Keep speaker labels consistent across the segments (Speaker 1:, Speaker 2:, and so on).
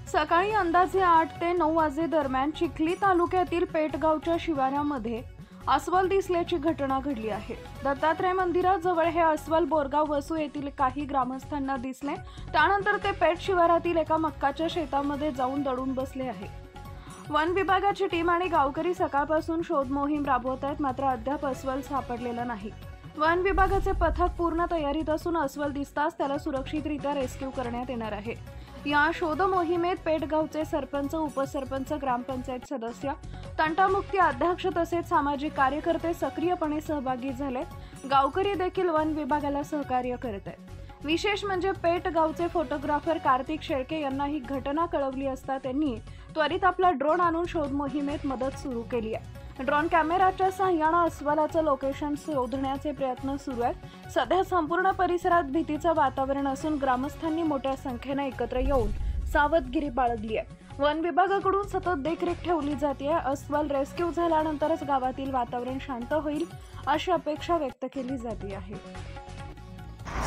Speaker 1: सकाळी अंदाजे 8 ते 9 वाजे दरम्यान चिखली तालुक्यातील पेटगावच्या शिवारामध्ये अस्वल दिसल्याची घटना घडली आहे। दत्तात्रय मंदिराजवळ हे अस्वल बोरगाव वसू येथील काही ग्रामस्थांना दिसले। त्यानंतर ते पेट शिवारातील एका मक्काच्या शेतामध्ये जाऊन दडून बसले आहे। वन विभागाची टीम आणि गावकरी सकाळपासून शोध मोहीम राबवत आहेत, मात्र अद्याप अस्वल सापडलेला नाही। वन विभागाचे पथक पूर्ण तयारीत असून अस्वल दिसताच त्याला सुरक्षितरित्या रेस्क्यू करण्यात येणार आहे। या शोध मोहिमेत पेटगावचे सरपंच, उपसरपंच, ग्रामपंचायत सदस्य, तंटामुक्ती अध्यक्ष तसेच सामाजिक कार्यकर्ते सक्रियपणे सहभागी झाले। गावकरी देखील वन विभागाला सहकार्य करत आहेत। विशेष म्हणजे पेटगावचे फोटोग्राफर कार्तिक शेळके यांना ही घटना कळवली असता त्यांनी त्वरित आपला ड्रोन आणून शोध मोहिमेत मदत सुरू केली आहे। ड्रोन कॅमेराच्या सहाय्याने अस्वलाचं लोकेशन शोधण्याचे प्रयत्न सुरू आहेत। सध्या संपूर्ण परिसरात भीतीचं वातावरण असून ग्रामस्थांनी मोठ्या संख्येने एकत्र येऊन सावधगिरी बाळगली आहे। वन विभागाकडून सतत देखरेख ठेवली जाते। अस्वल रेस्क्यू झाल्यानंतरच गावातील वातावरण शांत होईल अशी अपेक्षा व्यक्त केली जाते आहे।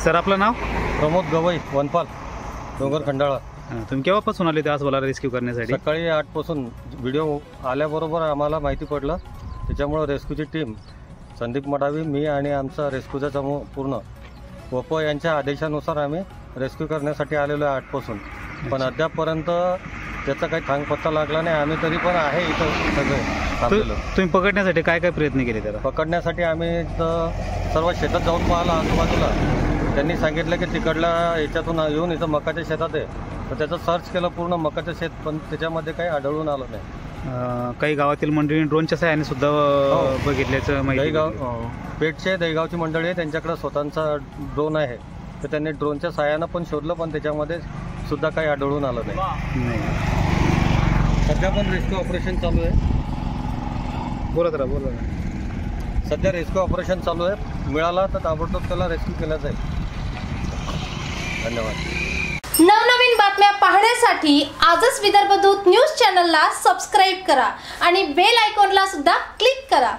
Speaker 2: सर, आपलं नाव?
Speaker 3: प्रमोद गवई, वनपाल, डोंगर खंडाळा।
Speaker 2: तुम्ही केव्हापासून आले त्या अस्वलाला रेस्क्यू करण्यासाठी?
Speaker 3: सकाळी 8 पासून व्हिडिओ आल्याबरोबर आम्हाला माहिती पडलं, त्याच्यामुळे रेस्क्यूची टीम संदीप मडावी, मी आणि आमचा रेस्क्यूचा समूह पूर्ण वप यांच्या आदेशानुसार आम्ही रेस्क्यू करण्यासाठी आलेलो आहे 8 पासून। पण अद्यापपर्यंत त्याचा काही थांगपत्ता लागला नाही। आम्ही तरी पण आहे इथं सगळे थांबलेलो।
Speaker 2: तुम्ही पकडण्यासाठी काय काय प्रयत्न केले त्याला?
Speaker 3: पकडण्यासाठी आम्ही सर्व शेतात जाऊन पाहिलं आजूबाजूला। त्यांनी सांगितलं की तिकडल्या याच्यातून येऊन इथं मकाच्या शेतात आहे, तर त्याचं सर्च केलं पूर्ण मकाचं शेत, पण त्याच्यामध्ये काही आढळून आलं नाही।
Speaker 2: काही गावातील मंडळी ड्रोनच्या सहाय्याने सुद्धा बघितल्याचं माहिती।
Speaker 3: पेटचे दहीगावची मंडळी आहे, त्यांच्याकडे स्वतःचा ड्रोन आहे, तर त्यांनी ड्रोनच्या सहाय्यानं पण शोधलं, पण त्याच्यामध्ये सुद्धा काही आढळून आलं नाही। सध्या पण रेस्क्यू ऑपरेशन चालू आहे।
Speaker 2: बोलत राहा।
Speaker 3: सध्या रेस्क्यू ऑपरेशन चालू आहे, मिळाला तर ताबडतोब त्याला रेस्क्यू केला जाईल। धन्यवाद।
Speaker 4: नवनवीन बातम्या पाहण्यासाठी आजच विदर्भ दूत न्यूज चॅनलला सबस्क्राईब करा आणि बेल आयकॉनला सुद्धा क्लिक करा।